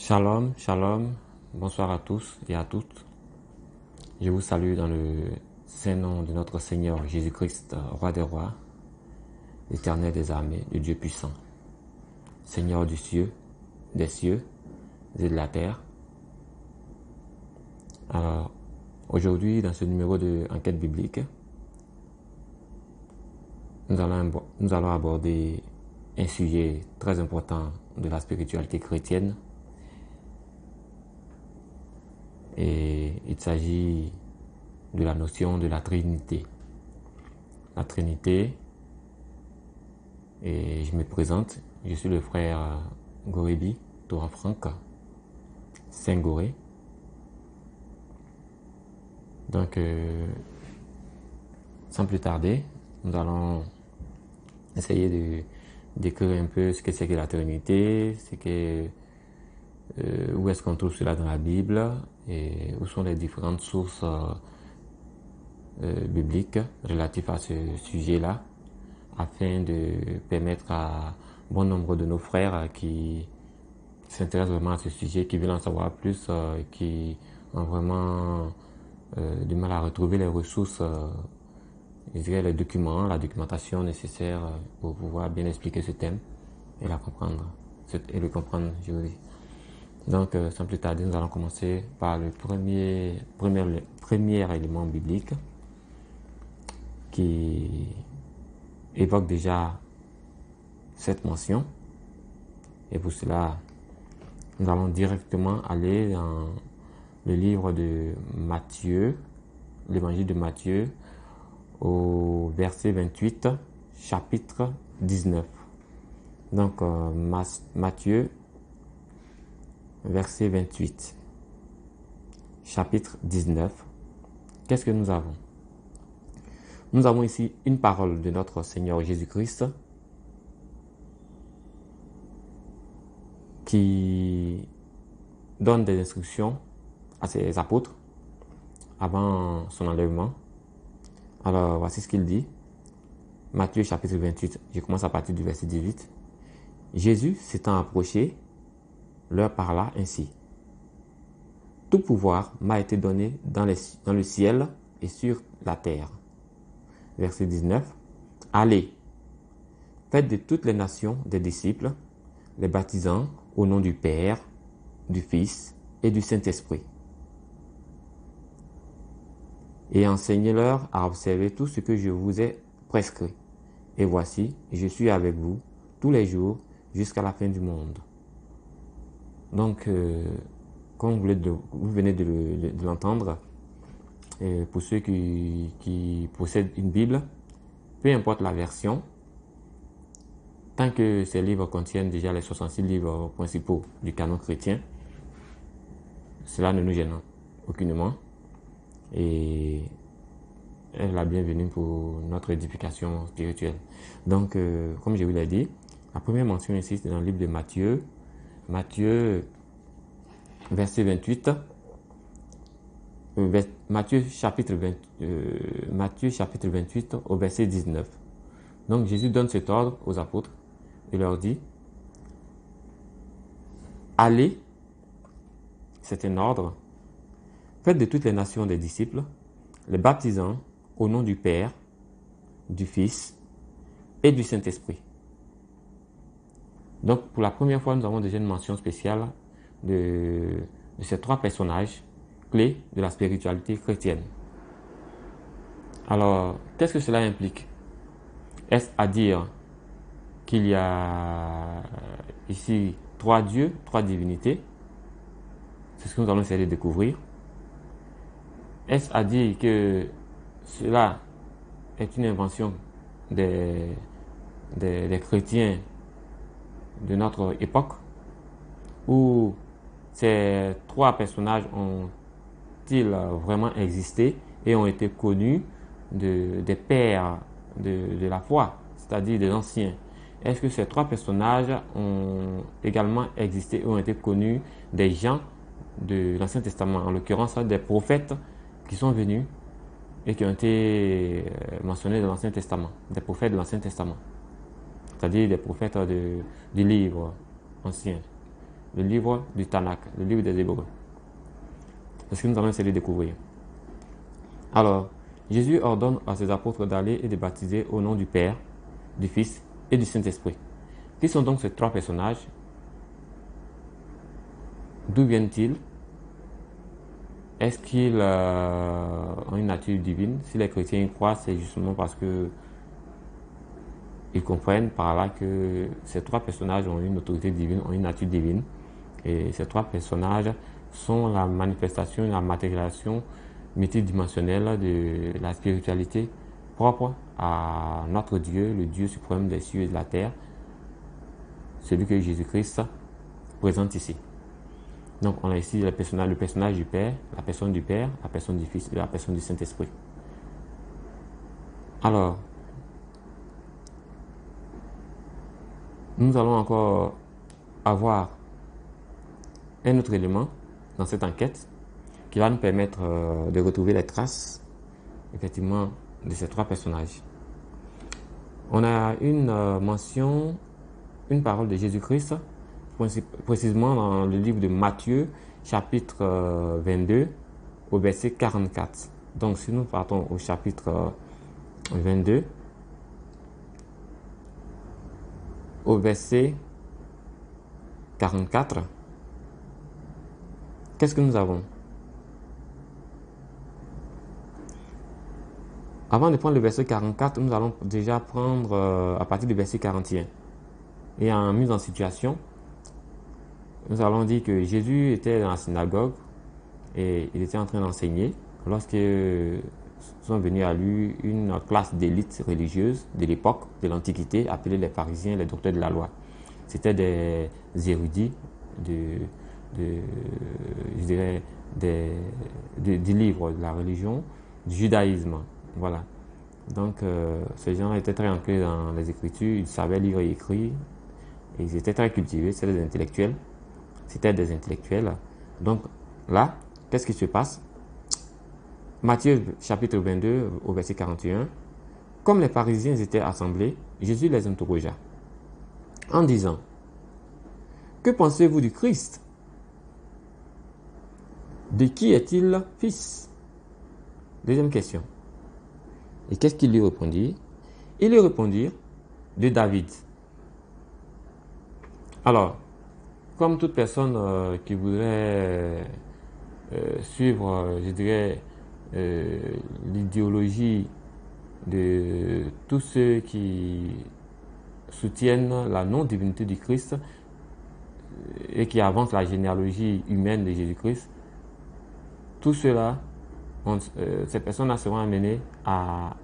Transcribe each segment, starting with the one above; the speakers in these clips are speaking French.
Shalom, shalom, bonsoir à tous et à toutes. Je vous salue dans le saint nom de notre Seigneur Jésus-Christ, Roi des rois, l'Éternel des armées, le Dieu puissant, Seigneur du cieux, des cieux et de la terre. Alors, aujourd'hui, dans ce numéro de Enquête biblique, nous allons aborder un sujet très important de la spiritualité chrétienne. Et il s'agit de la notion de la Trinité. La Trinité, et je me présente, je suis le frère Gorebi, Torah Franck, Saint-Goré. Donc, sans plus tarder, nous allons essayer de décrire un peu ce que c'est que la Trinité, où est-ce qu'on trouve cela dans la Bible et où sont les différentes sources bibliques relatives à ce sujet-là, afin de permettre à bon nombre de nos frères qui s'intéressent vraiment à ce sujet, qui veulent en savoir plus, qui ont vraiment du mal à retrouver les ressources, je dirais les documents, la documentation nécessaire pour pouvoir bien expliquer ce thème et la comprendre, et le comprendre, je veux dire. Donc, sans plus tarder, nous allons commencer par le premier élément biblique qui évoque déjà cette mention. Et pour cela, nous allons directement aller dans le livre de Matthieu, l'évangile de Matthieu, au verset 28, chapitre 19. Donc, Matthieu, verset 28, chapitre 19. Qu'est-ce que nous avons? Nous avons ici une parole de notre Seigneur Jésus-Christ qui donne des instructions à ses apôtres avant son enlèvement. Alors, voici ce qu'il dit. Matthieu chapitre 28, je commence à partir du verset 18. Jésus s'étant approché, leur parla ainsi. Tout pouvoir m'a été donné dans le ciel et sur la terre. Verset 19. Allez, faites de toutes les nations des disciples, les baptisant au nom du Père, du Fils et du Saint-Esprit. Et enseignez-leur à observer tout ce que je vous ai prescrit. Et voici, je suis avec vous tous les jours jusqu'à la fin du monde. Donc, comme vous venez de l'entendre, pour ceux qui possèdent une Bible, peu importe la version, tant que ces livres contiennent déjà les 66 livres principaux du canon chrétien, cela ne nous gêne aucunement et est la bienvenue pour notre édification spirituelle. Donc, comme je vous l'ai dit, la première mention ici, c'est dans le livre de Matthieu, verset 28, Matthieu chapitre 28 au verset 19. Donc Jésus donne cet ordre aux apôtres et leur dit, allez, c'est un ordre, faites de toutes les nations des disciples, les baptisant au nom du Père, du Fils et du Saint-Esprit. Donc pour la première fois, nous avons déjà une mention spéciale de ces trois personnages clés de la spiritualité chrétienne. Alors, qu'est-ce que cela implique? Est-ce à dire qu'il y a ici trois dieux, trois divinités? C'est ce que nous allons essayer de découvrir. Est-ce à dire que cela est une invention des chrétiens de notre époque, où ces trois personnages ont-ils vraiment existé et ont été connus des pères de la foi, c'est-à-dire des anciens? Est-ce que ces trois personnages ont également existé et ont été connus des gens de l'Ancien Testament, en l'occurrence des prophètes qui sont venus et qui ont été mentionnés dans l'Ancien Testament, des prophètes de l'Ancien Testament, c'est-à-dire des prophètes du livre ancien? le livre du Tanakh, le livre des Hébreux. C'est ce que nous allons essayer de découvrir. Alors, Jésus ordonne à ses apôtres d'aller et de baptiser au nom du Père, du Fils et du Saint-Esprit. Qui sont donc ces trois personnages? D'où viennent-ils? Est-ce qu'ils ont une nature divine? Si les chrétiens y croient, c'est justement parce que ils comprennent par là que ces trois personnages ont une autorité divine, ont une nature divine. Et ces trois personnages sont la manifestation, la matérialisation multidimensionnelle de la spiritualité propre à notre Dieu, le Dieu suprême des cieux et de la terre, celui que Jésus-Christ présente ici. Donc on a ici le personnage du Père, la personne du Père, la personne du Fils et la personne du Saint-Esprit. Alors, nous allons encore avoir un autre élément dans cette enquête qui va nous permettre de retrouver les traces, effectivement, de ces trois personnages. On a une mention, une parole de Jésus-Christ, précisément dans le livre de Matthieu, chapitre 22, au verset 44. Donc, si nous partons au chapitre 22, au verset 44, qu'est-ce que nous avons? Avant de prendre le verset 44, nous allons déjà prendre à partir du verset 41. Et en mise en situation, nous allons dire que Jésus était dans la synagogue et il était en train d'enseigner lorsque sont venus à lui une classe d'élite religieuse de l'époque, de l'Antiquité, appelée les pharisiens, les docteurs de la loi. C'était des érudits je dirais, du livre de la religion, du judaïsme. Voilà. Donc, ces gens étaient très ancrés dans les Écritures, ils savaient lire et écrire, et ils étaient très cultivés, c'était des intellectuels. Donc, là, qu'est-ce qui se passe? Matthieu chapitre 22 au verset 41. Comme les pharisiens étaient assemblés, Jésus les interrogea en disant: que pensez-vous du Christ? De qui est-il fils? Deuxième question. Et qu'est-ce qu'il lui répondit? Il lui répondit: de David. Alors, comme toute personne qui voudrait suivre, je dirais, l'idéologie de tous ceux qui soutiennent la non-divinité du Christ et qui avancent la généalogie humaine de Jésus-Christ, tout cela, ces personnes-là seront amenées à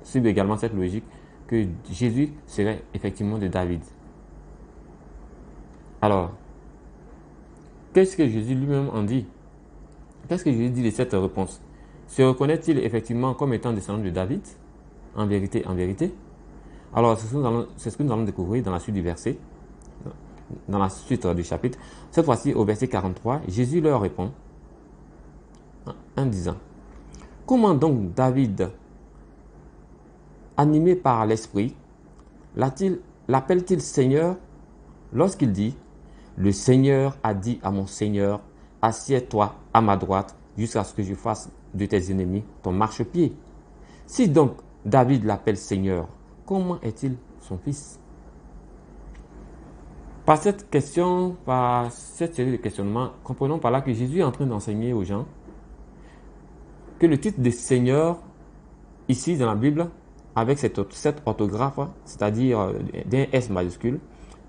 suivre également cette logique que Jésus serait effectivement de David. Alors, qu'est-ce que Jésus lui-même en dit? Qu'est-ce que Jésus dit de cette réponse? Se reconnaît-il effectivement comme étant descendant de David? En vérité, en vérité. Alors, c'est ce que nous allons découvrir dans la suite du verset, dans la suite du chapitre. Cette fois-ci, au verset 43, Jésus leur répond en disant: comment donc David, animé par l'Esprit, l'appelle-t-il Seigneur lorsqu'il dit: le Seigneur a dit à mon Seigneur, assieds-toi à ma droite jusqu'à ce que je fasse de tes ennemis ton marchepied. Si donc David l'appelle Seigneur, comment est-il son fils? Par cette question, par cette série de questionnements, comprenons par là que Jésus est en train d'enseigner aux gens que le titre de Seigneur, ici dans la Bible, avec cette orthographe, c'est-à-dire d'un S majuscule,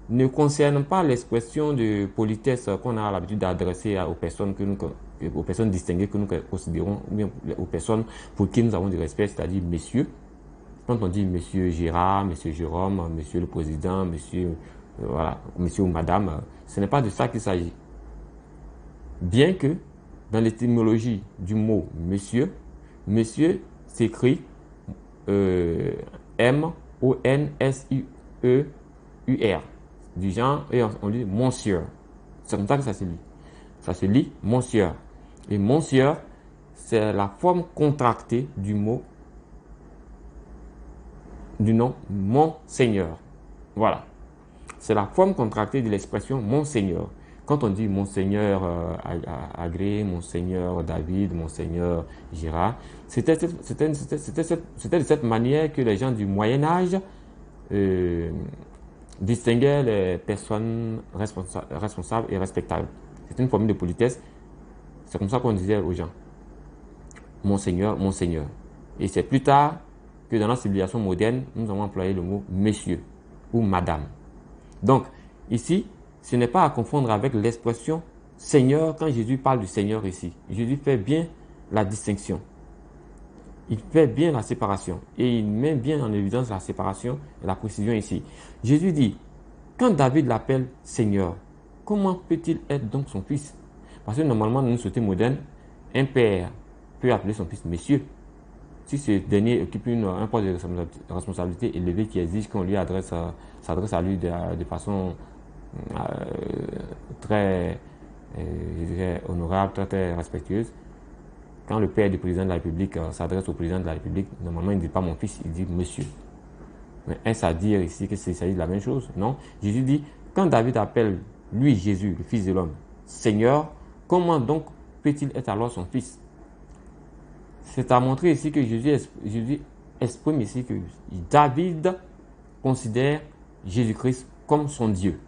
ne concerne pas l'expression de politesse qu'on a l'habitude d'adresser aux personnes distinguées que nous considérons, ou bien aux personnes pour qui nous avons du respect, c'est-à-dire messieurs. Quand on dit monsieur Gérard, monsieur Jérôme, monsieur le président, monsieur, monsieur ou madame, ce n'est pas de ça qu'il s'agit. Bien que dans l'étymologie du mot monsieur, monsieur s'écrit M-O-N-S-I-E-U-R. Du genre, et on dit monsieur. C'est comme ça que ça se lit. Ça se lit monsieur. Et monsieur, c'est la forme contractée du mot, du nom Monseigneur. Voilà. C'est la forme contractée de l'expression mon Seigneur. Quand on dit mon Seigneur Agré, mon Seigneur David, mon Seigneur Gérard, c'était de cette manière que les gens du Moyen-Âge distinguaient les personnes responsables et respectables. C'est une forme de politesse. C'est comme ça qu'on disait aux gens mon Seigneur, mon Seigneur. Et c'est plus tard que dans la civilisation moderne, nous avons employé le mot monsieur ou madame. Donc, ici, ce n'est pas à confondre avec l'expression Seigneur quand Jésus parle du Seigneur ici. Jésus fait bien la distinction. Il fait bien la séparation. Et il met bien en évidence la séparation et la précision ici. Jésus dit, quand David l'appelle Seigneur, comment peut-il être donc son fils? Parce que normalement, dans une société moderne, un père peut appeler son fils monsieur. Si ce dernier occupe un poste de responsabilité élevé qui exige qu'on lui s'adresse à lui de façon très honorable, très respectueuse. Quand le père du président de la République s'adresse au président de la République, normalement il ne dit pas mon fils, il dit monsieur. Mais est-ce à dire ici que c'est s'agit de la même chose? Non. Jésus dit, quand David appelle lui Jésus, le fils de l'homme, Seigneur, comment donc peut-il être alors son fils? C'est à montrer ici que Jésus exprime ici que David considère Jésus-Christ comme son Dieu.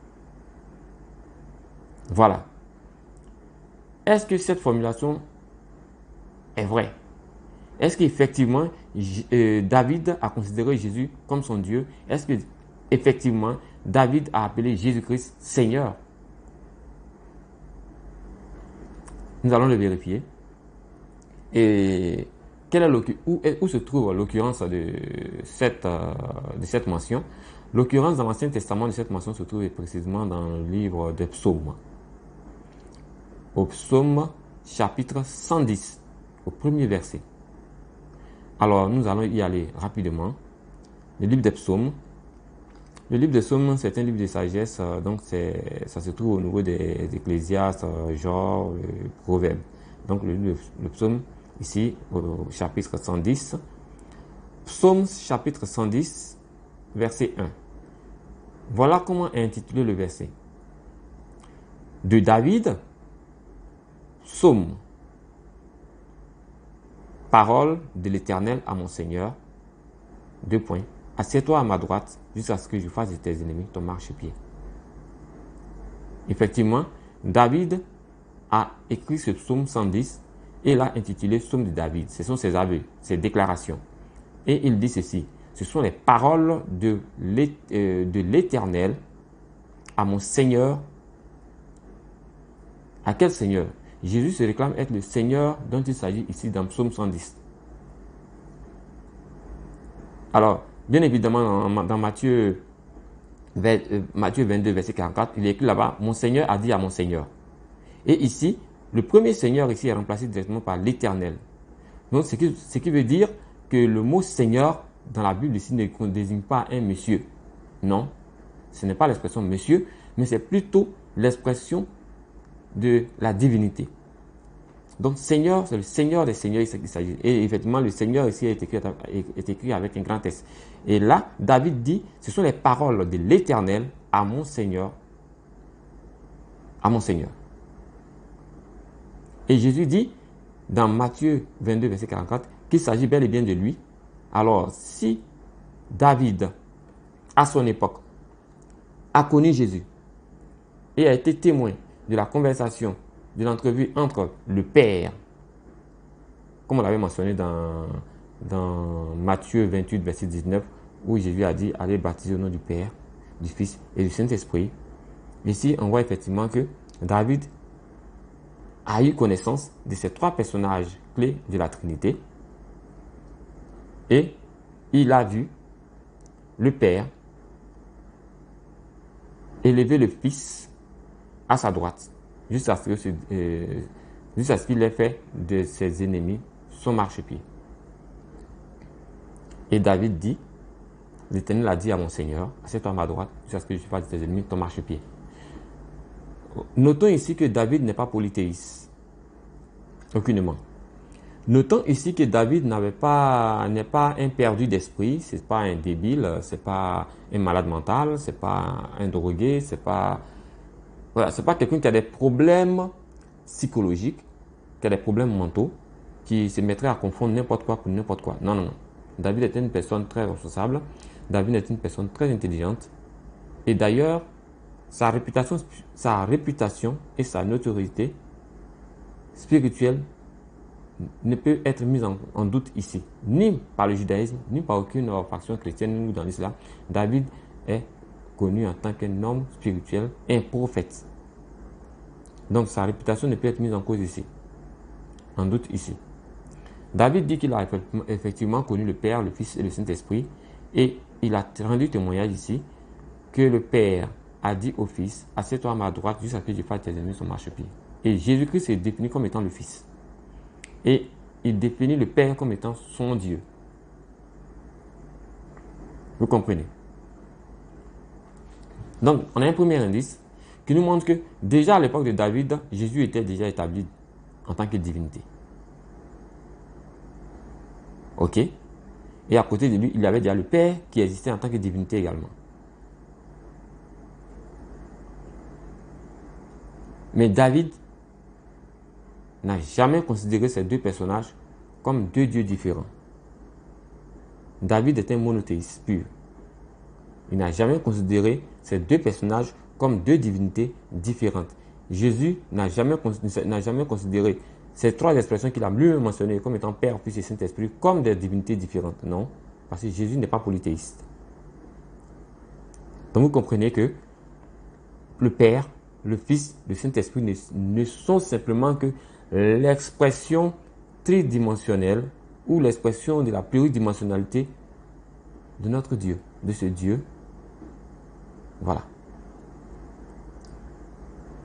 Voilà. Est-ce que cette formulation est vraie? Est-ce qu'effectivement David a considéré Jésus comme son Dieu? Est-ce que effectivement David a appelé Jésus-Christ Seigneur? Nous allons le vérifier. Et où se trouve l'occurrence de cette mention? L'occurrence dans l'Ancien Testament de cette mention se trouve précisément dans le livre des Psaumes. Au psaume chapitre 110, au premier verset. Alors, nous allons y aller rapidement. Le livre des Psaumes. Le livre des Psaumes, c'est un livre de sagesse, donc ça se trouve au niveau des Ecclésiastes, genre, Proverbes. Donc, le psaume, ici, au chapitre 110. Psaume chapitre 110, verset 1. Voilà comment est intitulé le verset. De David, psaume. Parole de l'Éternel à mon Seigneur. 2 points. Assieds-toi à ma droite jusqu'à ce que je fasse de tes ennemis ton marchepied. Effectivement, David a écrit ce psaume 110 et l'a intitulé psaume de David. Ce sont ses aveux, ses déclarations. Et il dit ceci. Ce sont les paroles de l'Éternel à mon Seigneur. À quel Seigneur? Jésus se réclame être le Seigneur dont il s'agit ici dans psaume 110. Alors, bien évidemment, dans Matthieu 22, verset 44, il est écrit là-bas, mon Seigneur a dit à mon Seigneur. Et ici, le premier Seigneur ici est remplacé directement par l'Éternel. Donc, ce qui veut dire que le mot Seigneur dans la Bible ici ne désigne pas un monsieur. Non, ce n'est pas l'expression monsieur, mais c'est plutôt l'expression de la divinité. Donc Seigneur, c'est le Seigneur des Seigneurs il s'agit. Et effectivement, le Seigneur ici est écrit avec un grand S. Et là, David dit, ce sont les paroles de l'Éternel à mon Seigneur. À mon Seigneur. Et Jésus dit, dans Matthieu 22, verset 44, qu'il s'agit bel et bien de lui. Alors, si David, à son époque, a connu Jésus et a été témoin de la conversation, de l'entrevue entre le Père, comme on l'avait mentionné dans Matthieu 28, verset 19, où Jésus a dit, allez baptiser au nom du Père, du Fils et du Saint-Esprit. Ici, on voit effectivement que David a eu connaissance de ces 3 personnages clés de la Trinité et il a vu le Père élever le Fils à sa droite jusqu'à ce qu'il ait fait de ses ennemis son marchepied. Et David dit, l'Éternel a dit à mon Seigneur, assieds-toi à ma droite jusqu'à ce que je fasse de tes ennemis ton marchepied. Notons ici que David n'est pas polythéiste. Aucunement. Notons ici que David n'est pas un perdu d'esprit, c'est pas un débile, c'est pas un malade mental, c'est pas un drogué, voilà, c'est pas quelqu'un qui a des problèmes psychologiques, qui a des problèmes mentaux, qui se mettrait à confondre n'importe quoi pour n'importe quoi. Non, non, non. David était une personne très responsable. David est une personne très intelligente. Et d'ailleurs, sa réputation et sa notoriété spirituelle ne peut être mise en doute ici, ni par le judaïsme, ni par aucune faction chrétienne ou dans l'islam. David est connu en tant qu'un homme spirituel, un prophète. Donc sa réputation ne peut être mise en cause ici, en doute ici. David dit qu'il a effectivement connu le Père, le Fils et le Saint-Esprit, et il a rendu témoignage ici que le Père a dit au Fils, assieds-toi à ma droite jusqu'à ce que je fasse tes ennemis sur marchepied. Et Jésus-Christ est défini comme étant le Fils. Et il définit le Père comme étant son Dieu. Vous comprenez? Donc, on a un premier indice qui nous montre que déjà à l'époque de David, Jésus était déjà établi en tant que divinité. Ok? Et à côté de lui, il y avait déjà le Père qui existait en tant que divinité également. Mais David n'a jamais considéré ces deux personnages comme deux dieux différents. David est un monothéiste pur. Il n'a jamais considéré ces deux personnages comme deux divinités différentes. Jésus n'a jamais considéré ces trois expressions qu'il a lui-même mentionnées comme étant Père, Fils et Saint-Esprit comme des divinités différentes. Non, parce que Jésus n'est pas polythéiste. Donc vous comprenez que le Père, le Fils, le Saint-Esprit ne sont simplement que l'expression tridimensionnelle ou l'expression de la pluridimensionnalité de notre Dieu, de ce Dieu. Voilà.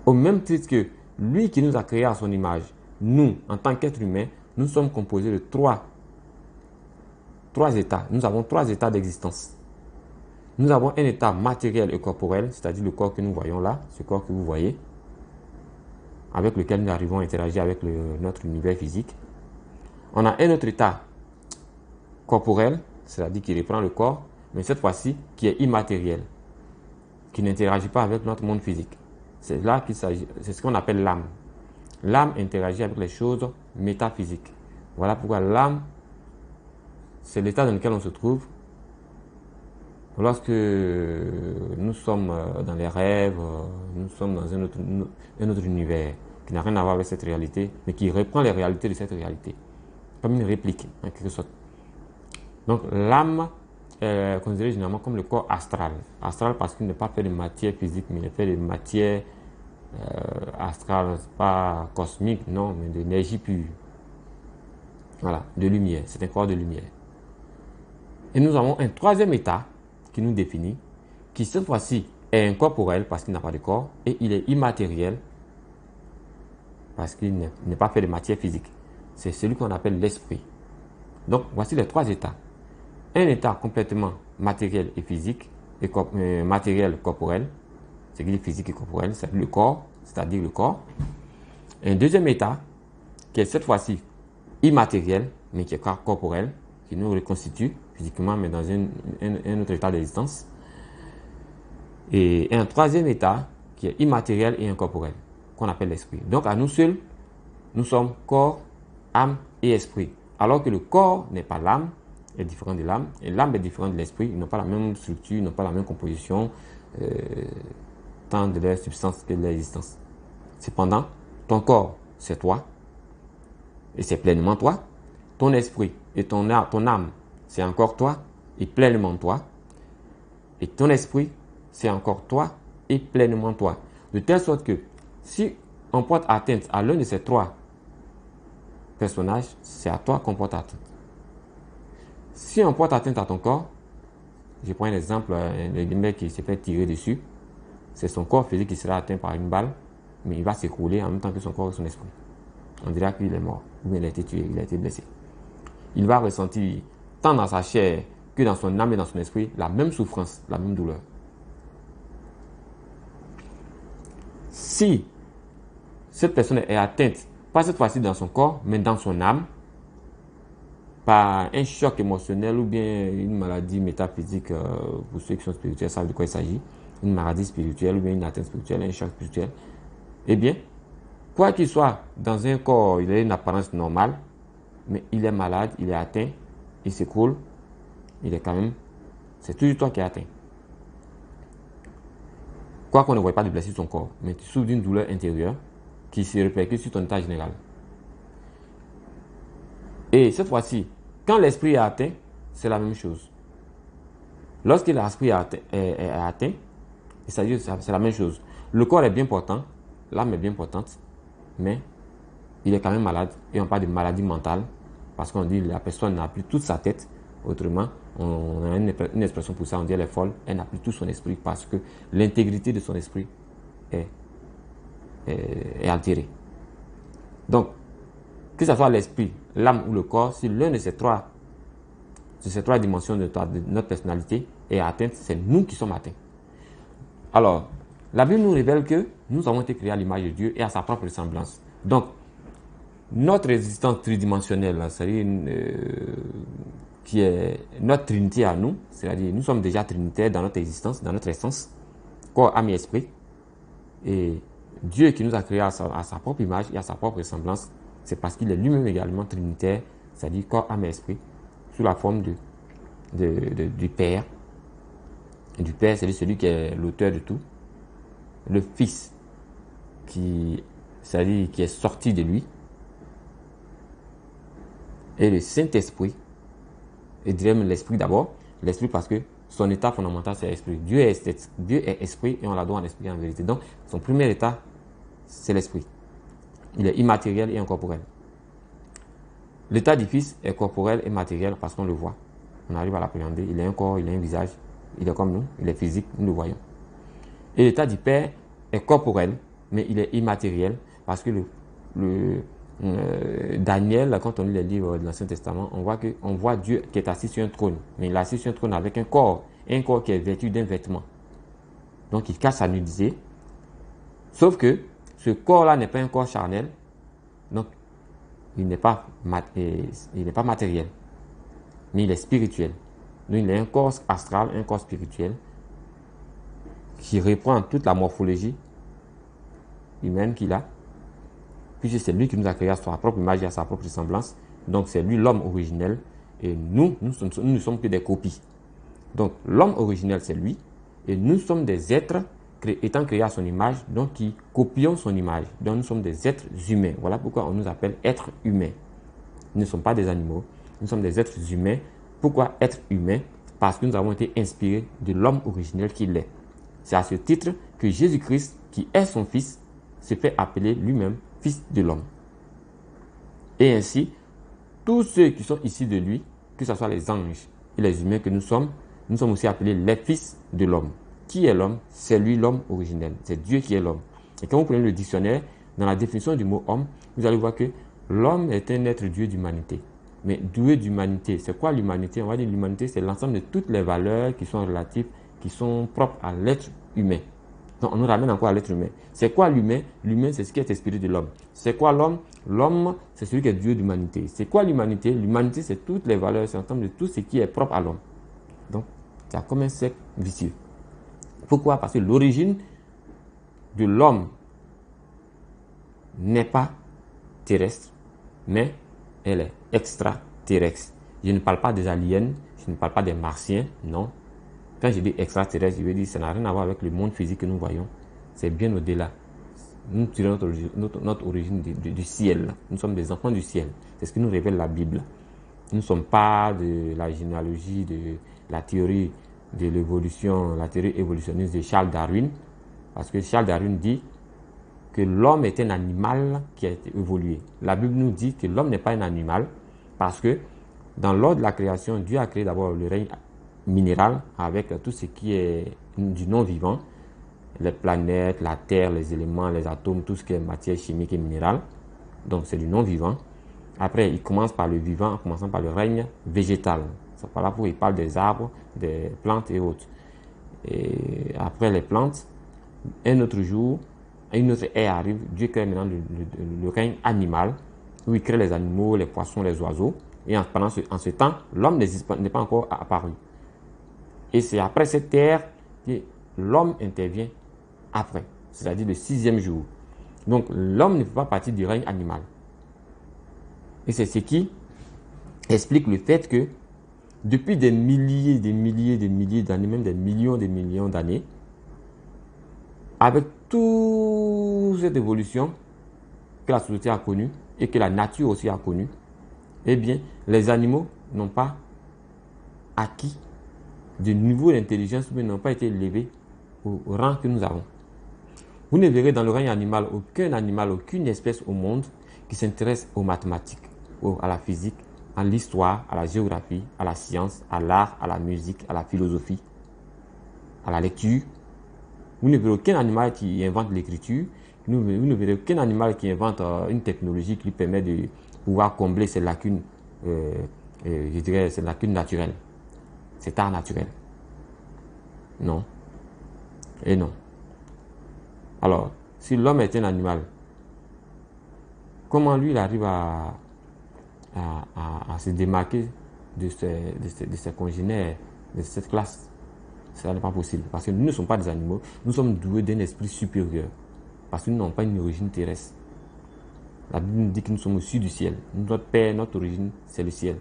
Au même titre que lui qui nous a créés à son image, nous, en tant qu'êtres humains, nous sommes composés de trois états. Nous avons trois états d'existence. Nous avons un état matériel et corporel, c'est-à-dire le corps que nous voyons là, ce corps que vous voyez, avec lequel nous arrivons à interagir avec notre univers physique. On a un autre état corporel, c'est-à-dire qui reprend le corps, mais cette fois-ci qui est immatériel, qui n'interagit pas avec notre monde physique. C'est là qu'il s'agit, c'est ce qu'on appelle l'âme. L'âme interagit avec les choses métaphysiques. Voilà pourquoi l'âme, c'est l'état dans lequel on se trouve lorsque nous sommes dans les rêves, nous sommes dans un autre univers qui n'a rien à voir avec cette réalité, mais qui reprend les réalités de cette réalité, comme une réplique en quelque sorte. Donc l'âme est considérée généralement comme le corps astral. Astral parce qu'il n'est pas fait de matière physique, mais il est fait de matière astrale, pas cosmique, non, mais d'énergie pure. Voilà, de lumière. C'est un corps de lumière. Et nous avons un troisième état qui nous définit, qui cette fois-ci est incorporel parce qu'il n'a pas de corps, et il est immatériel parce qu'il n'est pas fait de matière physique. C'est celui qu'on appelle l'esprit. Donc voici les trois états. Un état complètement matériel et physique, et matériel corporel, c'est-à-dire physique et corporel, c'est le corps, c'est-à-dire le corps. Un deuxième état qui est cette fois-ci immatériel, mais qui est corporel, qui nous reconstitue physiquement, mais dans un autre état d'existence. Et un troisième état qui est immatériel et incorporel, qu'on appelle l'esprit. Donc à nous seuls, nous sommes corps, âme et esprit. Alors que le corps n'est pas l'âme, est différent de l'âme, et l'âme est différente de l'esprit. Ils n'ont pas la même structure, ils n'ont pas la même composition, tant de leur substance que de leur existence. Cependant, ton corps, c'est toi, et c'est pleinement toi. Ton esprit et ton âme, c'est encore toi, et pleinement toi. Et ton esprit, c'est encore toi, et pleinement toi. De telle sorte que, si on porte atteinte à l'un de ces trois personnages, c'est à toi qu'on porte atteinte. Si on porte atteinte à ton corps, je prends un exemple, le mec qui s'est fait tirer dessus, c'est son corps physique qui sera atteint par une balle, mais il va s'écrouler en même temps que son corps et son esprit. On dira qu'il est mort, ou bien il a été tué, il a été blessé. Il va ressentir, tant dans sa chair que dans son âme et dans son esprit, la même souffrance, la même douleur. Si cette personne est atteinte, pas cette fois-ci dans son corps, mais dans son âme, par un choc émotionnel ou bien une maladie métaphysique, pour ceux qui sont spirituels savent de quoi il s'agit, une maladie spirituelle ou bien une atteinte spirituelle, un choc spirituel, eh bien, quoi qu'il soit, dans un corps, il a une apparence normale, mais il est malade, il est atteint, il s'écroule, il est quand même, c'est toujours toi qui es atteint. Quoi qu'on ne voit pas de blessure sur ton corps, mais tu souffres d'une douleur intérieure qui se répercute sur ton état général. Et cette fois-ci, quand l'esprit est atteint, c'est la même chose. Lorsque l'esprit est atteint, c'est la même chose. Le corps est bien portant, l'âme est bien portante, mais il est quand même malade. Et on parle de maladie mentale, parce qu'on dit que la personne n'a plus toute sa tête. Autrement, on a une expression pour ça, on dit elle est folle, elle n'a plus tout son esprit, parce que l'intégrité de son esprit est altérée. Donc, que ce soit l'esprit, l'âme ou le corps, si l'un de ces trois dimensions de notre personnalité est atteinte, c'est nous qui sommes atteints. Alors, la Bible nous révèle que nous avons été créés à l'image de Dieu et à sa propre ressemblance. Donc, notre existence tridimensionnelle, c'est-à-dire qui est notre trinité à nous, c'est-à-dire nous sommes déjà trinitaires dans notre existence, dans notre essence, corps, âme et esprit. Et Dieu qui nous a créés à sa propre image et à sa propre ressemblance, c'est parce qu'il est lui-même également trinitaire, c'est-à-dire corps, âme et esprit, sous la forme du Père. Et du Père, c'est celui qui est l'auteur de tout. Le Fils, c'est-à-dire qui est sorti de lui. Et le Saint-Esprit, et dirais même l'Esprit d'abord. L'Esprit parce que son état fondamental, c'est l'Esprit. Dieu est Esprit et on l'adore en Esprit en vérité. Donc, son premier état, c'est l'Esprit. Il est immatériel et incorporel. L'état du Fils est corporel et matériel parce qu'on le voit. On arrive à l'appréhender. Il a un corps, il a un visage. Il est comme nous, il est physique, nous le voyons. Et l'état du Père est corporel, mais il est immatériel parce que Daniel, quand on lit les livres de l'Ancien Testament, on voit Dieu qui est assis sur un trône. Mais il est assis sur un trône avec un corps qui est vêtu d'un vêtement. Donc il cache sa nudité. Sauf que ce corps-là n'est pas un corps charnel. Donc il n'est pas matériel. Mais il est spirituel. Donc il a un corps astral, un corps spirituel qui reprend toute la morphologie humaine qu'il a. Puisque c'est lui qui nous a créé à sa propre image et à sa propre ressemblance. Donc c'est lui l'homme originel. Et nous ne sommes que des copies. Donc l'homme originel c'est lui. Et nous sommes des êtres étant créés à son image, donc qui copions son image. Donc nous sommes des êtres humains. Voilà pourquoi on nous appelle êtres humains. Nous ne sommes pas des animaux. Nous sommes des êtres humains. Pourquoi être humain? Parce que nous avons été inspirés de l'homme originel qu'il est. C'est à ce titre que Jésus-Christ, qui est son Fils, se fait appeler lui-même Fils de l'homme. Et ainsi, tous ceux qui sont issus de lui, que ce soit les anges et les humains que nous sommes aussi appelés les fils de l'homme. Qui est l'homme? C'est lui l'homme originel. C'est Dieu qui est l'homme. Et quand vous prenez le dictionnaire, dans la définition du mot homme, vous allez voir que l'homme est un être doué d'humanité. Mais doué d'humanité, c'est quoi l'humanité? On va dire l'humanité, c'est l'ensemble de toutes les valeurs qui sont relatives, qui sont propres à l'être humain. Donc on nous ramène encore à l'être humain. C'est quoi l'humain? L'humain, c'est ce qui est inspiré de l'homme. C'est quoi l'homme? L'homme, c'est celui qui est doué d'humanité. C'est quoi l'humanité? L'humanité, c'est toutes les valeurs, c'est l'ensemble de tout ce qui est propre à l'homme. Donc, c'est comme un cercle vicieux. Pourquoi? Parce que l'origine de l'homme n'est pas terrestre, mais elle est extraterrestre. Je ne parle pas des aliens, je ne parle pas des martiens, non. Quand je dis extraterrestre, je veux dire que ça n'a rien à voir avec le monde physique que nous voyons. C'est bien au-delà. Nous tirons notre origine du ciel. Nous sommes des enfants du ciel. C'est ce que nous révèle la Bible. Nous ne sommes pas de la généalogie, de la théorie de l'évolution, la théorie évolutionniste de Charles Darwin. Parce que Charles Darwin dit que l'homme est un animal qui a été évolué. La Bible nous dit que l'homme n'est pas un animal parce que dans l'ordre de la création, Dieu a créé d'abord le règne minéral avec tout ce qui est du non-vivant, les planètes, la terre, les éléments, les atomes, tout ce qui est matière chimique et minérale. Donc c'est du non-vivant. Après, il commence par le vivant, en commençant par le règne végétal. C'est par là où il parle des arbres, des plantes et autres. Et après les plantes, un autre jour, une autre ère arrive. Dieu crée maintenant le règne animal, où il crée les animaux, les poissons, les oiseaux. Et en ce temps, l'homme n'est pas encore apparu. Et c'est après cette ère que l'homme intervient après, c'est-à-dire le 6e jour. Donc l'homme ne fait pas partie du règne animal. Et c'est ce qui explique le fait que depuis des milliers d'années, même des millions d'années, avec toute cette évolution que la société a connue et que la nature aussi a connue, eh bien, les animaux n'ont pas acquis de niveau d'intelligence, mais n'ont pas été élevés au rang que nous avons. Vous ne verrez dans le règne animal, aucune espèce au monde qui s'intéresse aux mathématiques, à la physique, à l'histoire, à la géographie, à la science, à l'art, à la musique, à la philosophie, à la lecture. Vous ne verrez aucun animal qui invente l'écriture. Vous ne verrez aucun animal qui invente une technologie qui lui permet de pouvoir combler ses lacunes, je dirais, ses lacunes naturelles, cet art naturel. Non. Et non. Alors, si l'homme est un animal, comment lui il arrive à se démarquer de ses congénères, de cette classe? Ça n'est pas possible. Parce que nous ne sommes pas des animaux, nous sommes doués d'un esprit supérieur. Parce que nous n'avons pas une origine terrestre. La Bible nous dit que nous sommes au-dessus du ciel. Notre père, notre origine, c'est le ciel.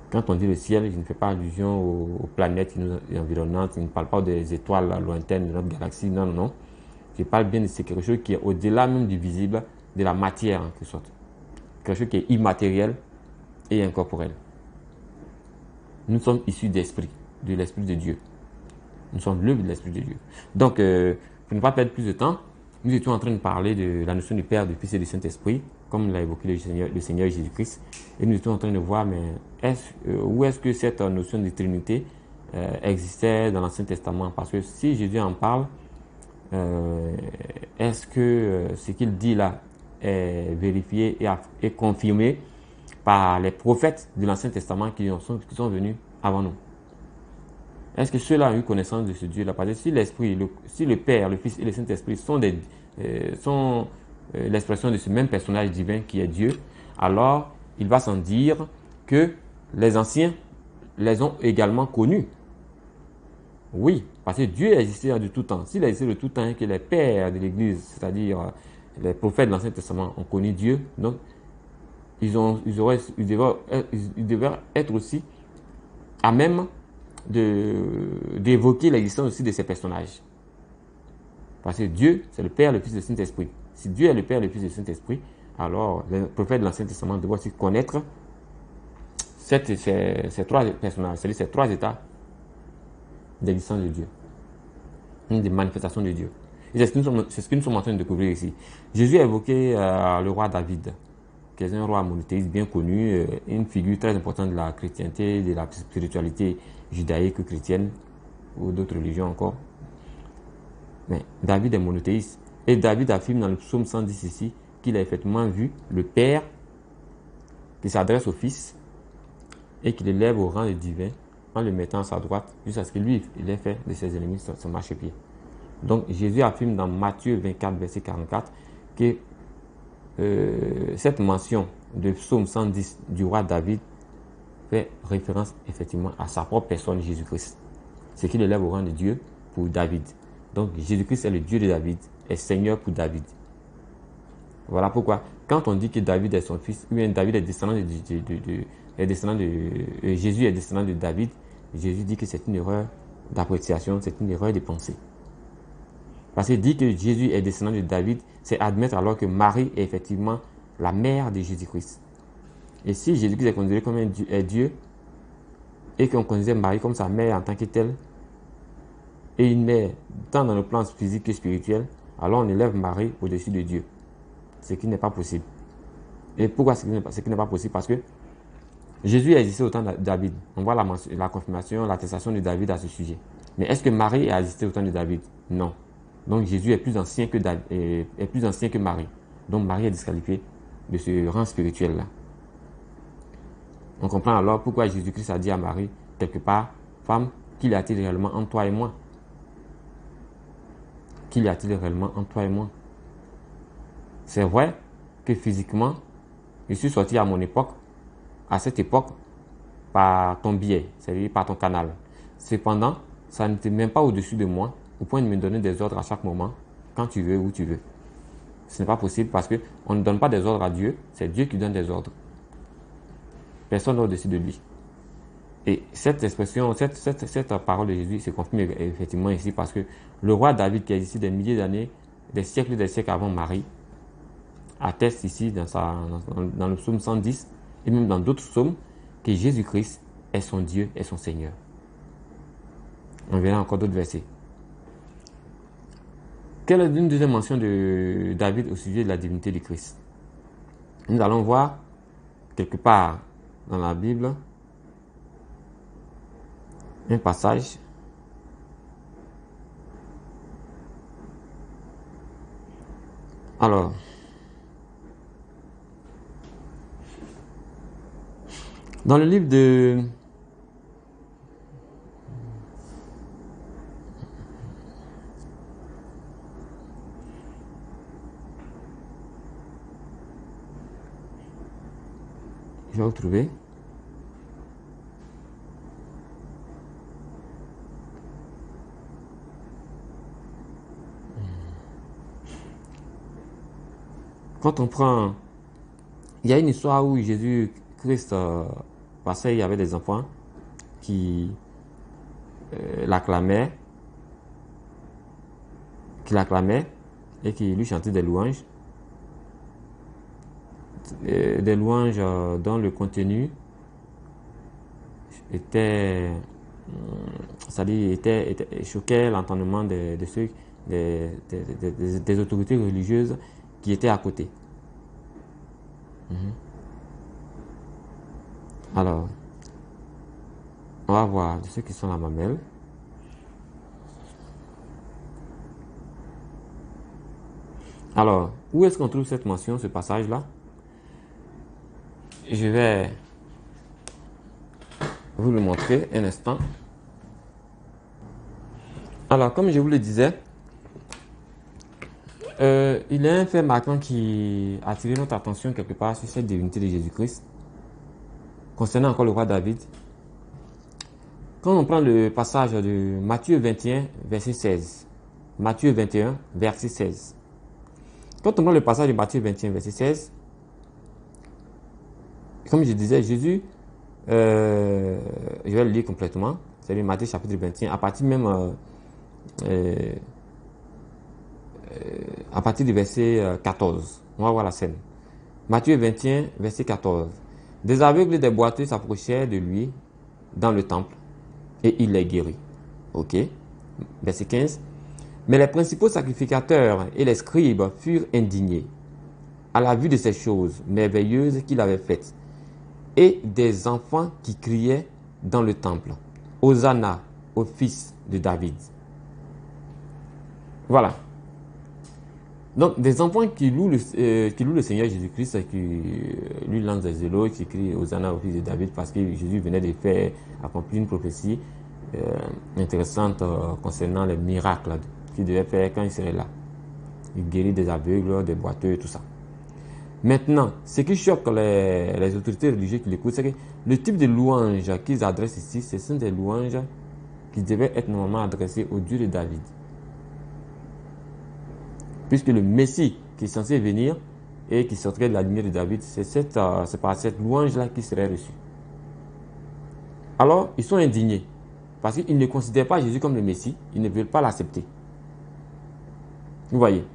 Quand on dit le ciel, je ne fais pas allusion aux planètes qui nous environnent, je ne parle pas des étoiles lointaines de notre galaxie, non, non, non. Je parle bien de quelque chose qui est au-delà même du visible, de la matière en quelque sorte. Quelque chose qui est immatériel et incorporel. Nous sommes issus d'esprit, de l'esprit de Dieu. Nous sommes l'œuvre de l'esprit de Dieu. Donc, pour ne pas perdre plus de temps, nous étions en train de parler de la notion du Père, du Fils et du Saint-Esprit, comme l'a évoqué le Seigneur Jésus-Christ. Et nous étions en train de voir, mais où est-ce que cette notion de Trinité existait dans l'Ancien Testament? Parce que si Jésus en parle, est-ce que ce qu'il dit là est vérifié et confirmé par les prophètes de l'Ancien Testament qui sont venus avant nous? Est-ce que ceux-là ont eu connaissance de ce Dieu-là? Parce que si le Père, le Fils et le Saint-Esprit sont l'expression de ce même personnage divin qui est Dieu, alors il va sans dire que les anciens les ont également connus. Oui, parce que Dieu existait de tout temps. S'il existait de tout temps et que les pères de l'Église, c'est-à-dire les prophètes de l'Ancien Testament, ont connu Dieu, donc ils devaient être aussi à même d'évoquer l'existence aussi de ces personnages. Parce que Dieu, c'est le Père, le Fils et le Saint-Esprit. Si Dieu est le Père, le Fils et le Saint-Esprit, alors les prophètes de l'Ancien Testament doivent aussi connaître ces trois personnages, c'est-à-dire ces trois états d'existence de Dieu, des manifestations de Dieu. Et c'est ce que nous sommes en train de découvrir ici. Jésus a évoqué le roi David, qui est un roi monothéiste bien connu, une figure très importante de la chrétienté, de la spiritualité judaïque ou chrétienne, ou d'autres religions encore. Mais David est monothéiste. Et David affirme dans le psaume 110 ici qu'il a effectivement vu le Père qui s'adresse au Fils et qui l'élève au rang de divin en le mettant à sa droite jusqu'à ce que lui, il ait fait de ses ennemis son marchepied. Donc Jésus affirme dans Matthieu 24, verset 44 que cette mention de psaume 110 du roi David fait référence effectivement à sa propre personne, Jésus-Christ. C'est qu'il élève au rang de Dieu pour David. Donc Jésus-Christ est le Dieu de David, est Seigneur pour David. Voilà pourquoi, quand on dit que David est son fils, ou bien David est descendant Jésus est descendant de David, Jésus dit que c'est une erreur d'appréciation, c'est une erreur de pensée. Parce qu'il dit que Jésus est descendant de David, c'est admettre alors que Marie est effectivement la mère de Jésus-Christ. Et si Jésus-Christ est considéré comme un Dieu, et qu'on considère Marie comme sa mère en tant que telle, et une mère tant dans le plan physique que spirituel, alors on élève Marie au-dessus de Dieu. Ce qui n'est pas possible. Et pourquoi ce qui n'est pas possible? Parce que Jésus a existé au temps de David. On voit la confirmation, l'attestation de David à ce sujet. Mais est-ce que Marie a existé au temps de David? Non. Donc Jésus est plus ancien que Marie. Donc Marie est disqualifiée de ce rang spirituel-là. On comprend alors pourquoi Jésus-Christ a dit à Marie, quelque part, femme, qu'il y a-t-il réellement entre toi et moi? Qu'il y a-t-il réellement entre toi et moi? C'est vrai que physiquement, Je suis sorti à mon époque, à cette époque, par ton biais, c'est-à-dire par ton canal. Cependant, ça n'était même pas au-dessus de moi, au point de me donner des ordres à chaque moment, quand tu veux, où tu veux. Ce n'est pas possible parce qu'on ne donne pas des ordres à Dieu, c'est Dieu qui donne des ordres. Personne n'est au-dessus de lui. Et cette expression, cette parole de Jésus se confirme effectivement ici parce que le roi David, qui a existé des milliers d'années, des siècles avant Marie, atteste ici dans le psaume 110 et même dans d'autres psaumes que Jésus-Christ est son Dieu et son Seigneur. On verra encore d'autres versets. Quelle est une deuxième mention de David au sujet de la divinité du Christ? Nous allons voir quelque part dans la Bible un passage. Alors, dans le livre de je vais retrouver. Quand on prend, il y a une histoire où Jésus-Christ passait, il y avait des enfants qui l'acclamaient et qui lui chantaient des louanges dont le contenu était, choquait l'entendement de ceux, des autorités religieuses qui étaient à côté. Alors, on va voir de ceux qui sont la mamelle. Alors, où est-ce qu'on trouve cette mention, ce passage-là? Je vais vous le montrer un instant. Alors, comme je vous le disais, il y a un fait marquant qui a attiré notre attention quelque part sur cette divinité de Jésus-Christ. Concernant encore le roi David. Quand on prend le passage de Matthieu 21, verset 16. Matthieu 21, verset 16. Quand on prend le passage de Matthieu 21, verset 16, comme je disais, Jésus, je vais le lire complètement, c'est le Matthieu chapitre 21, à partir même à partir du verset 14. On va voir la scène. Matthieu 21, verset 14. Des aveugles et des boiteux s'approchèrent de lui dans le temple et il les guérit. Ok. Verset 15. Mais les principaux sacrificateurs et les scribes furent indignés à la vue de ces choses merveilleuses qu'il avait faites et des enfants qui criaient dans le temple, Hosanna au fils de David. Voilà. Donc, des enfants qui louent le Seigneur Jésus-Christ, qui lui lancent des éloges, qui crient Hosanna au fils de David, parce que Jésus venait de faire accomplir une prophétie intéressante concernant les miracles qu'il devait faire quand il serait là. Il guérit des aveugles, des boiteux et tout ça. Maintenant, ce qui choque les autorités religieuses qui l'écoutent, c'est que le type de louange qu'ils adressent ici, ce sont des louanges qui devaient être normalement adressées au Dieu de David. Puisque le Messie qui est censé venir et qui sortirait de la lignée de David, c'est par cette louange-là qui serait reçue. Alors, ils sont indignés parce qu'ils ne considèrent pas Jésus comme le Messie, ils ne veulent pas l'accepter. Vous voyez?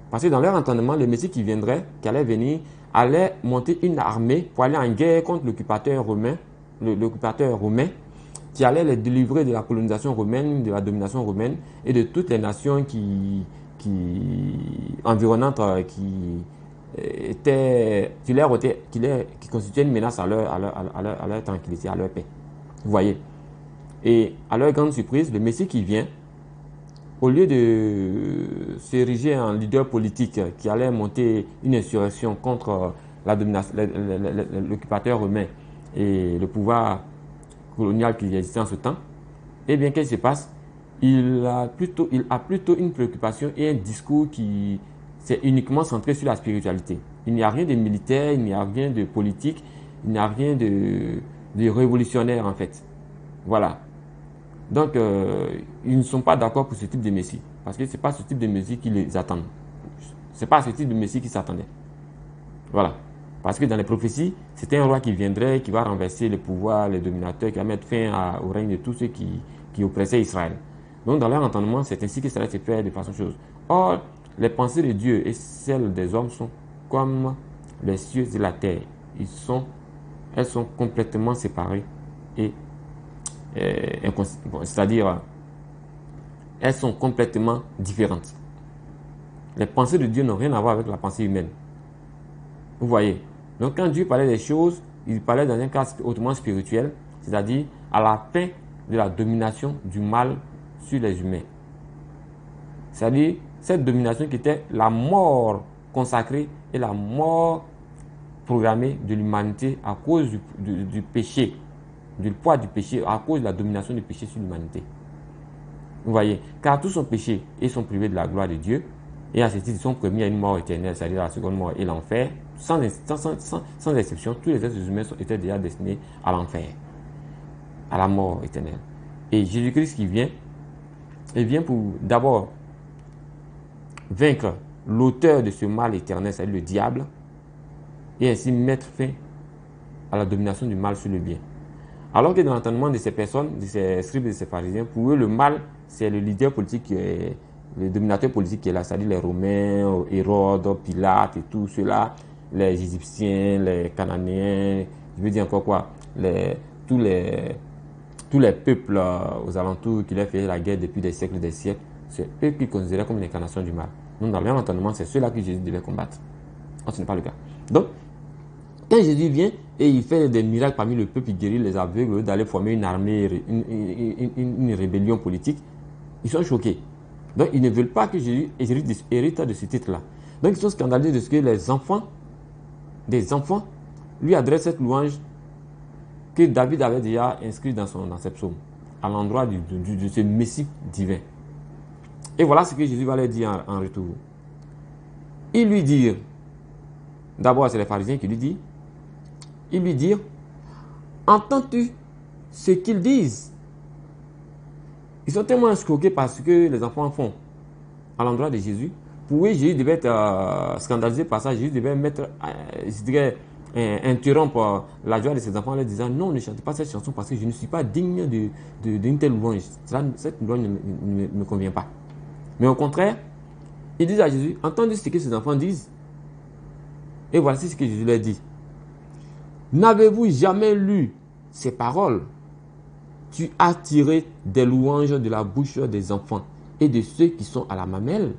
Parce que dans leur entendement, le Messie qui viendrait, qui allait venir, allait monter une armée pour aller en guerre contre l'occupateur romain, qui allait les délivrer de la colonisation romaine, de la domination romaine et de toutes les nations environnantes qui constituaient une menace à leur tranquillité, à leur paix. Vous voyez? Et à leur grande surprise, le Messie qui vient, au lieu de s'ériger en leader politique qui allait monter une insurrection contre l'occupateur romain et le pouvoir colonial qui existait en ce temps, eh bien, qu'est-ce qui se passe? Il a plutôt une préoccupation et un discours qui s'est uniquement centré sur la spiritualité. Il n'y a rien de militaire, il n'y a rien de politique, il n'y a rien de révolutionnaire en fait. Voilà. Donc, ils ne sont pas d'accord pour ce type de Messie. Parce que ce n'est pas ce type de Messie qui les attend. Ce n'est pas ce type de Messie qui s'attendait. Voilà. Parce que dans les prophéties, c'était un roi qui viendrait, qui va renverser le pouvoir, les dominateurs, qui va mettre fin au règne de tous ceux qui oppressaient Israël. Donc, dans leur entendement, c'est ainsi que cela se fait de façon chose. Or, les pensées de Dieu et celles des hommes sont comme les cieux et la terre. Elles sont complètement séparées et c'est-à-dire elles sont complètement différentes. Les pensées de Dieu n'ont rien à voir avec la pensée humaine. Vous voyez. Donc quand Dieu parlait des choses, il parlait dans un cas hautement spirituel, c'est-à-dire à la fin de la domination du mal sur les humains. C'est-à-dire cette domination qui était la mort consacrée et la mort programmée de l'humanité à cause du péché, du poids du péché, à cause de la domination du péché sur l'humanité. Vous voyez, car tous sont péchés et sont privés de la gloire de Dieu, et à ce titre, ils sont promis à une mort éternelle, c'est-à-dire la seconde mort et l'enfer. Sans exception, tous les êtres humains étaient déjà destinés à l'enfer, à la mort éternelle. Et Jésus-Christ qui vient, il vient pour d'abord vaincre l'auteur de ce mal éternel, c'est-à-dire le diable, et ainsi mettre fin à la domination du mal sur le bien. Alors que dans l'entendement de ces personnes, de ces scribes, de ces pharisiens, pour eux, le mal, c'est le leader politique, le dominateur politique qui est là, c'est-à-dire les Romains, Hérode, Pilate et tout cela, les Égyptiens, les Cananéens, je veux dire encore quoi, tous les peuples aux alentours qui leur faisaient la guerre depuis des siècles et des siècles, c'est eux qui considéraient comme une incarnation du mal. Donc dans leur entendement, c'est ceux-là que Jésus devait combattre. Non, ce n'est pas le cas. Donc, quand Jésus vient et il fait des miracles parmi le peuple, il guérit les aveugles, d'aller former une armée, une rébellion politique, ils sont choqués. Donc ils ne veulent pas que Jésus hérite de ce titre-là. Donc ils sont scandalisés de ce que les enfants, des enfants, lui adressent cette louange que David avait déjà inscrite dans ses psaumes, à l'endroit de ce Messie divin. Et voilà ce que Jésus va leur dire en retour. Il lui dit, d'abord c'est les pharisiens qui lui disent, il lui dit, entends-tu ce qu'ils disent? Ils sont tellement choqués par ce que les enfants font à l'endroit de Jésus. Pour eux, Jésus devait être scandalisé par ça. Jésus devait mettre, je dirais, interrompre la joie de ses enfants en leur disant non, ne chantez pas cette chanson parce que je ne suis pas digne d'une telle louange. Cette louange ne me convient pas. Mais au contraire, ils disent à Jésus, entendez ce que ces enfants disent. Et voici ce que Jésus leur dit. N'avez-vous jamais lu ces paroles? Tu as tiré des louanges de la bouche des enfants et de ceux qui sont à la mamelle.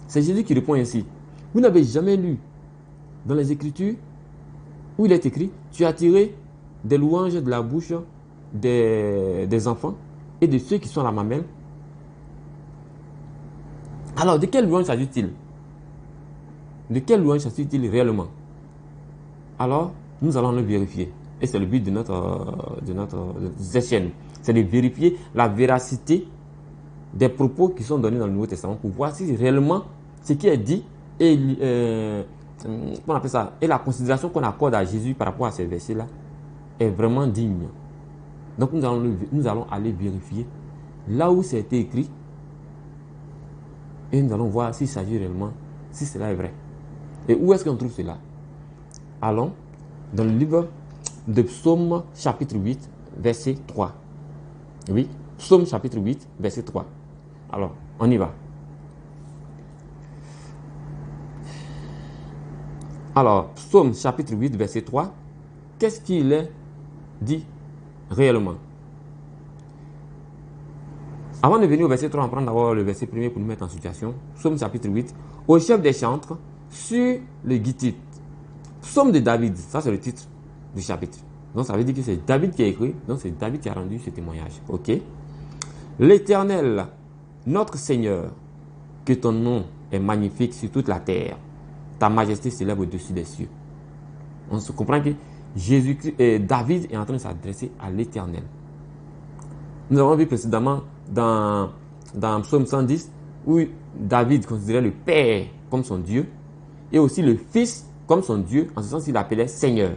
C'est Jésus qui répond ainsi. Vous n'avez jamais lu dans les Écritures où il est écrit, tu as tiré des louanges de la bouche des enfants et de ceux qui sont à la mamelle. Alors, de quelle louange s'agit-il? De quelle louange s'agit-il réellement? Alors, nous allons le vérifier. Et c'est le but de notre chaîne. C'est de vérifier la véracité des propos qui sont donnés dans le Nouveau Testament pour voir si réellement ce qui est dit et, on appelle ça, et la considération qu'on accorde à Jésus par rapport à ces versets-là est vraiment digne. Donc nous allons aller vérifier là où c'est écrit et nous allons voir s'il s'agit réellement, si cela est vrai. Et où est-ce qu'on trouve cela? Allons dans le livre de Psaume chapitre 8, verset 3. Oui, Psaume chapitre 8, verset 3. Alors, on y va. Alors, Psaume chapitre 8, verset 3, qu'est-ce qu'il est dit réellement? Avant de venir au verset 3, on prend d'abord le verset 1 pour nous mettre en situation. Psaume chapitre 8, au chef des chantres, sur le guitite. Psaume de David, ça c'est le titre du chapitre. Donc ça veut dire que c'est David qui a écrit, donc c'est David qui a rendu ce témoignage. Ok. L'Éternel, notre Seigneur, que ton nom est magnifique sur toute la terre. Ta majesté s'élève au-dessus des cieux. On se comprend que David est en train de s'adresser à l'Éternel. Nous avons vu précédemment dans Psaume 110 où David considérait le Père comme son Dieu. et aussi le Fils comme son Dieu, en ce sens il l'appelait Seigneur.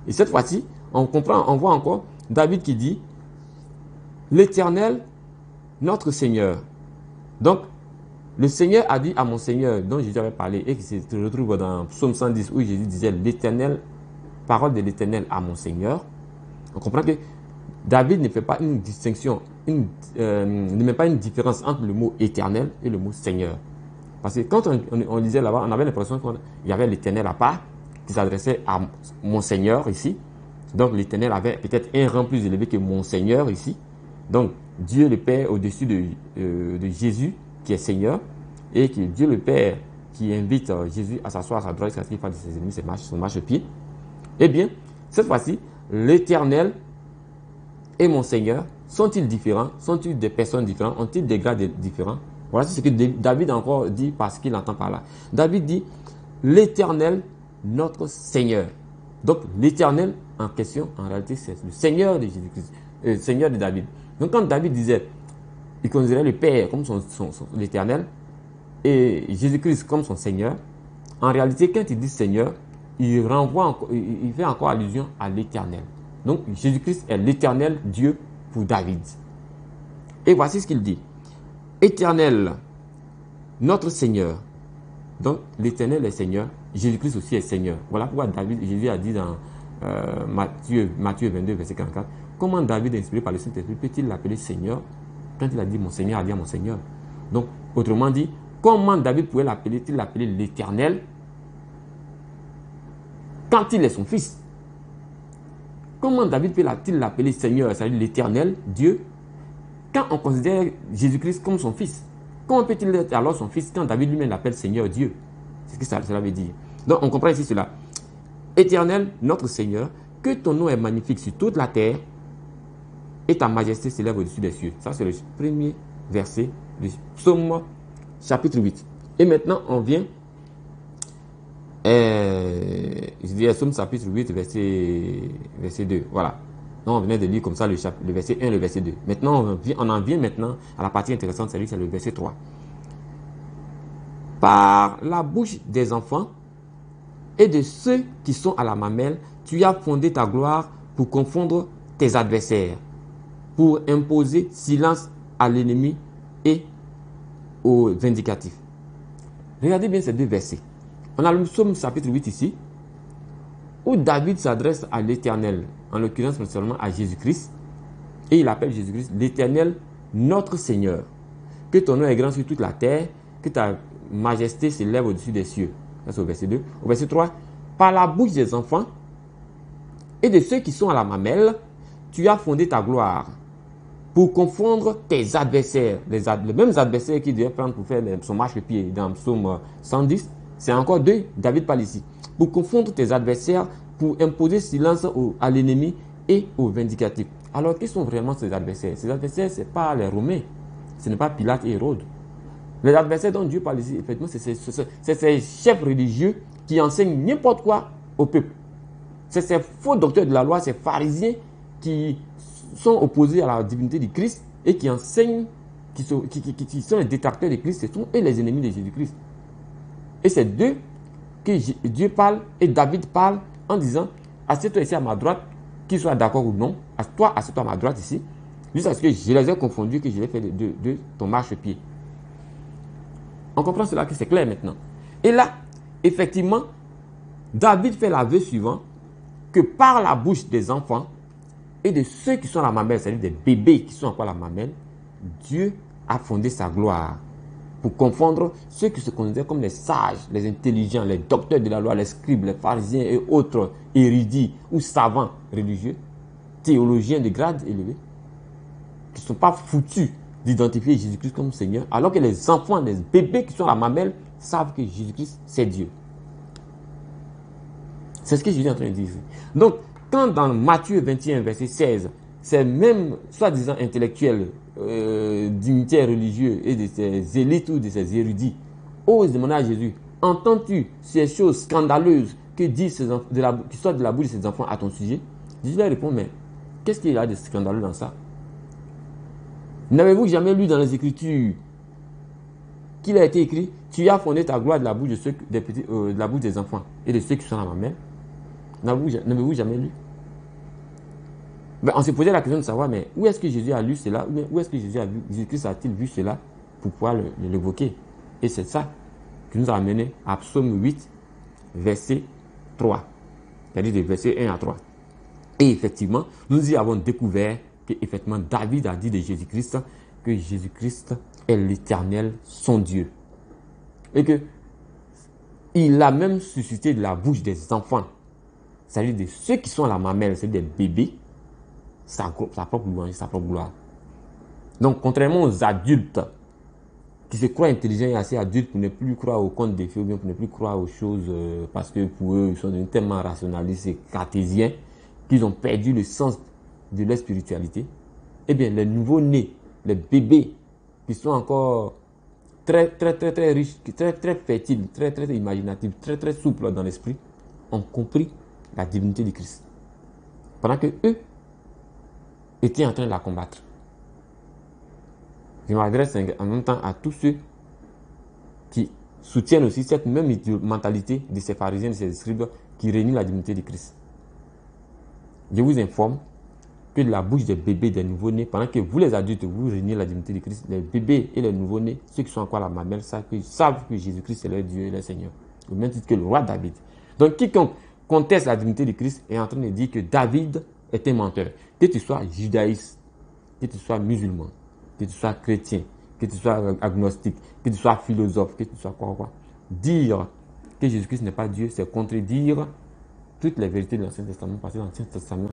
Et cette fois-ci, on voit encore David qui dit l'Éternel, notre Seigneur. Donc, le Seigneur a dit à mon Seigneur, dont Jésus avait parlé, et qui se retrouve dans Psaume 110, où Jésus disait l'Éternel, parole de l'Éternel à mon Seigneur. On comprend que David ne fait pas une distinction, ne met pas une différence entre le mot éternel et le mot Seigneur. Parce que quand on lisait là-bas, on avait l'impression qu'il y avait l'Éternel à part, qui s'adressait à mon Seigneur ici. Donc l'Éternel avait peut-être un rang plus élevé que mon Seigneur ici. Donc Dieu le Père au-dessus de Jésus, qui est Seigneur, et que Dieu le Père qui invite Jésus à s'asseoir à sa droite, parce qu'il fasse de ses ennemis son marchepied. Eh bien, cette fois-ci, l'Éternel et mon Seigneur, sont-ils différents? Sont-ils des personnes différentes? Ont-ils des grades différents? Voilà ce que David encore dit parce qu'il entend par là. David dit, l'Éternel, notre Seigneur. Donc, l'Éternel en question, en réalité, c'est le Seigneur de Jésus-Christ, le Seigneur de David. Donc, quand David disait, il considérait le Père comme l'Éternel et Jésus-Christ comme son Seigneur, en réalité, quand il dit Seigneur, il fait encore allusion à l'Éternel. Donc, Jésus-Christ est l'Éternel Dieu pour David. Et voici ce qu'il dit. Éternel, notre Seigneur. Donc, l'Éternel est Seigneur. Jésus-Christ aussi est Seigneur. Voilà pourquoi Jésus a dit dans Matthieu 22, verset 44, comment David, inspiré par le Saint-Esprit, peut-il l'appeler Seigneur quand il a dit mon Seigneur, a dit à mon Seigneur. Donc, autrement dit, comment David pouvait l'appeler l'Éternel quand il est son fils? Comment David peut-il l'appeler Seigneur, c'est-à-dire l'Éternel, Dieu, quand on considère Jésus-Christ comme son fils? Comment peut-il être alors son fils quand David lui-même l'appelle Seigneur, Dieu? C'est ce que cela veut dire. Donc, on comprend ici cela. Éternel, notre Seigneur, que ton nom est magnifique sur toute la terre et ta majesté s'élève au-dessus des cieux. Ça, c'est le premier verset du Psaume chapitre 8. Et maintenant, on vient, je dis Psaume chapitre 8, verset 2. Voilà. Donc, on venait de lire comme ça le verset 1 et le verset 2. Maintenant, on en vient maintenant à la partie intéressante, c'est le verset 3. Par la bouche des enfants et de ceux qui sont à la mamelle, tu as fondé ta gloire pour confondre tes adversaires, pour imposer silence à l'ennemi et aux vindicatifs. Regardez bien ces deux versets. On a le Psaume chapitre 8 ici, où David s'adresse à l'Éternel, en l'occurrence principalement à Jésus-Christ, et il appelle Jésus-Christ l'Éternel, notre Seigneur. Que ton nom est grand sur toute la terre, que ta majesté s'élève au-dessus des cieux. Ça, c'est au verset 2. Au verset 3, par la bouche des enfants et de ceux qui sont à la mamelle, tu as fondé ta gloire pour confondre tes adversaires. Les mêmes adversaires qui devaient prendre pour faire son marche-pied dans Psaume 110, c'est encore deux, David parle ici. Pour confondre tes adversaires, pour imposer silence à l'ennemi et aux vindicatifs. Alors, qui sont vraiment ces adversaires? Ces adversaires, ce n'est pas les Romains, ce n'est pas Pilate et Hérode. Les adversaires dont Dieu parle ici, effectivement, c'est ces chefs religieux qui enseignent n'importe quoi au peuple. C'est ces faux docteurs de la loi, ces pharisiens qui sont opposés à la divinité du Christ et qui enseignent, qui sont les détracteurs de Christ, ce sont eux les ennemis de Jésus-Christ. Et c'est d'eux que Dieu parle et David parle en disant, assieds-toi ici à ma droite, qu'il soit d'accord ou non, assieds-toi à ma droite ici, jusqu'à ce que je les ai confondus, que je les ai fait de ton marchepied. On comprend cela, que c'est clair maintenant. Et là, effectivement, David fait l'aveu suivant, que par la bouche des enfants et de ceux qui sont à la mamelle, c'est-à-dire des bébés qui sont encore à la mamelle, Dieu a fondé sa gloire pour confondre ceux qui se considèrent comme les sages, les intelligents, les docteurs de la loi, les scribes, les pharisiens et autres érudits ou savants religieux, théologiens de grade élevé, qui ne sont pas foutus d'identifier Jésus-Christ comme Seigneur, alors que les enfants, les bébés qui sont à la mamelle savent que Jésus-Christ, c'est Dieu. C'est ce que Jésus est en train de dire. Donc, quand dans Matthieu 21, verset 16, ces mêmes soi-disant intellectuels, dignitaires religieux et de ces élites ou de ces érudits osent demander à Jésus, entends-tu ces choses scandaleuses que disent qui sortent de la bouche de ces enfants à ton sujet? Jésus leur répond, mais qu'est-ce qu'il y a de scandaleux dans ça? N'avez-vous jamais lu dans les Écritures qu'il a été écrit, tu as fondé ta gloire de la bouche de ceux des petits, de la bouche des enfants et de ceux qui sont à ma main. N'avez-vous jamais lu? Ben, on s'est posé la question de savoir, mais où est-ce que Jésus a lu cela? Où est-ce que Jésus-Christ a-t-il vu cela pour pouvoir l'évoquer? Et c'est ça qui nous a amené à Psaume 8, verset 3. C'est-à-dire des versets 1 à 3. Et effectivement, nous y avons découvert que effectivement David a dit de Jésus-Christ que Jésus-Christ est l'Éternel, son Dieu. Et que il a même suscité de la bouche des enfants, c'est-à-dire de ceux qui sont à la mamelle, c'est-à-dire des bébés, sa propre louange, sa propre gloire. Donc, contrairement aux adultes qui se croient intelligents et assez adultes pour ne plus croire aux contes des fées ou bien pour ne plus croire aux choses parce que pour eux, ils sont devenus tellement rationalistes et cartésiens qu'ils ont perdu le sens de leur spiritualité. Eh bien, les nouveaux-nés, les bébés qui sont encore très riches, très fertiles, très imaginatifs, très souples dans l'esprit, ont compris la divinité du Christ. Pendant que eux étaient en train de la combattre. Je m'adresse en même temps à tous ceux qui soutiennent aussi cette même mentalité de ces pharisiens, de ces scribes qui réunissent la divinité du Christ. Je vous informe que de la bouche des bébés, des nouveau-nés, pendant que vous les adultes, vous réunissez la divinité du Christ, les bébés et les nouveau-nés, ceux qui sont encore à la mamelle, savent que Jésus-Christ est leur Dieu et leur Seigneur. Au même titre que le roi David. Donc quiconque conteste la divinité du Christ est en train de dire que David est un menteur. Que tu sois judaïste, que tu sois musulman, que tu sois chrétien, que tu sois agnostique, que tu sois philosophe, que tu sois quoi. Dire que Jésus-Christ n'est pas Dieu, c'est contredire toutes les vérités de l'Ancien Testament, parce que l'Ancien Testament